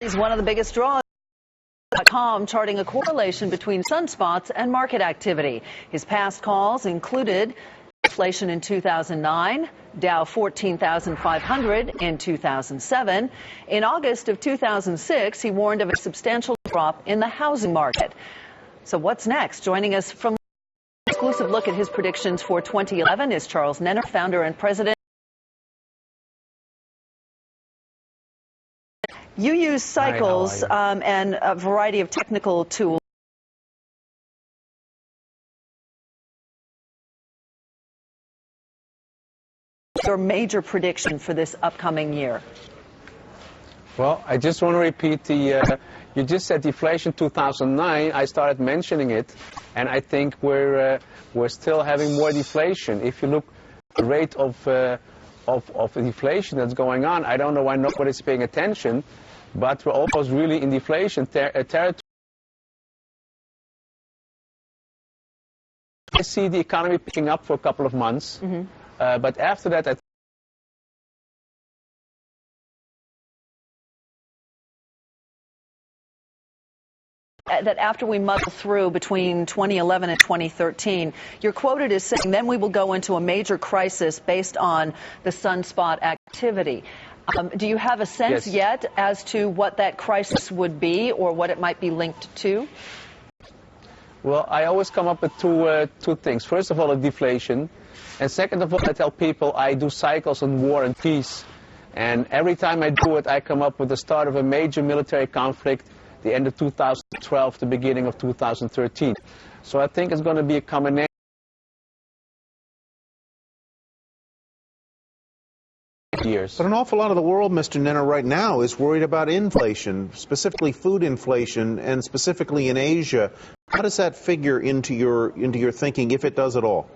Is one of the biggest draws. .com charting a correlation between sunspots and market activity. His past calls included inflation in 2009, Dow 14,500 in 2007. In August of 2006, he warned of a substantial drop in the housing market. So what's next? Joining us from an exclusive look at his predictions for 2011 is Charles Nenner, founder and president. You use cycles and a variety of technical tools. Your major prediction for this upcoming year? Well, I just want to repeat you just said deflation 2009. I started mentioning it, and I think we're still having more deflation. If you look at the rate of deflation that's going on, I don't know why nobody's paying attention, but we're almost really in deflation territory. I see the economy picking up for a couple of months, but after that, that after we muddle through between 2011 and 2013, you're quoted as saying, then we will go into a major crisis based on the sunspot activity. Do you have a sense yet as to what that crisis would be or what it might be linked to? Well, I always come up with two things. First of all, a deflation. And second of all, I tell people I do cycles on war and peace. And every time I do it, I come up with the start of a major military conflict, the end of 2012, the beginning of 2013. So I think it's going to be a combination. Years. But an awful lot of the world, Mr. Nenner, right now is worried about inflation, specifically food inflation, and specifically in Asia. How does that figure into your thinking, if it does at all?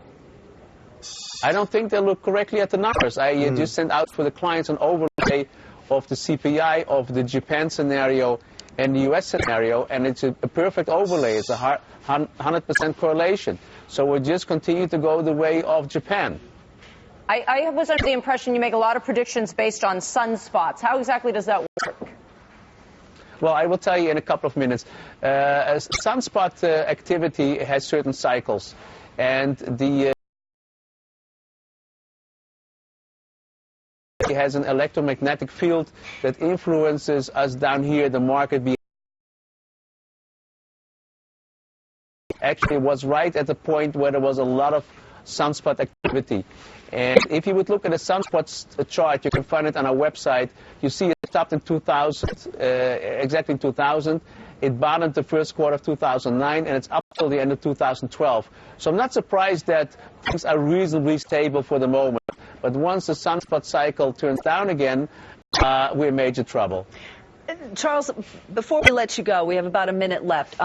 I don't think they look correctly at the numbers. I just sent out for the clients an overlay of the CPI, of the Japan scenario, and the U.S. scenario, and it's a perfect overlay. It's a 100% correlation. So we'll just continue to go the way of Japan. I was under the impression you make a lot of predictions based on sunspots. How exactly does that work? Well, I will tell you in a couple of minutes. Sunspot activity has certain cycles, and it has an electromagnetic field that influences us down here, the market being. Actually, was right at the point where there was a lot of sunspot activity. And if you would look at a sunspot chart, you can find it on our website. You see it stopped in 2000, exactly in 2000. It bottomed the first quarter of 2009, and it's up till the end of 2012. So I'm not surprised that things are reasonably stable for the moment. But once the sunspot cycle turns down again, we're in major trouble. Charles, before we let you go, we have about a minute left.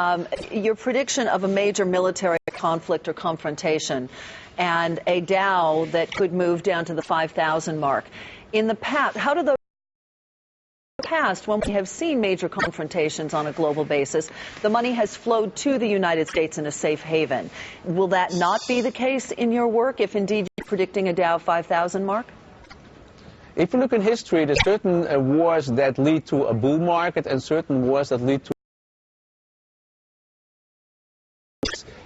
Your prediction of a major military conflict or confrontation and a Dow that could move down to the 5,000 mark. In the past, how do those past, when we have seen major confrontations on a global basis, the money has flowed to the United States in a safe haven. Will that not be the case in your work if indeed you're predicting a Dow 5,000 mark? If you look in history, there's certain wars that lead to a bull market and certain wars that lead to.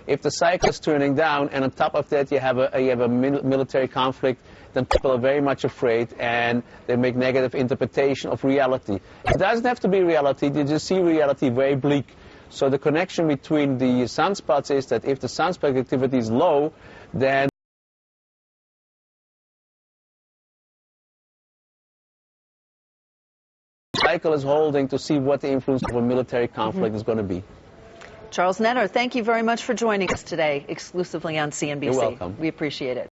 If the cycle is turning down and on top of that you have a military conflict, then people are very much afraid and they make negative interpretation of reality. It doesn't have to be reality, you just see reality very bleak. So the connection between the sunspots is that if the sunspot activity is low, then the cycle is holding to see what the influence of a military conflict is going to be. Charles Nenner, thank you very much for joining us today, exclusively on CNBC. You're welcome. We appreciate it.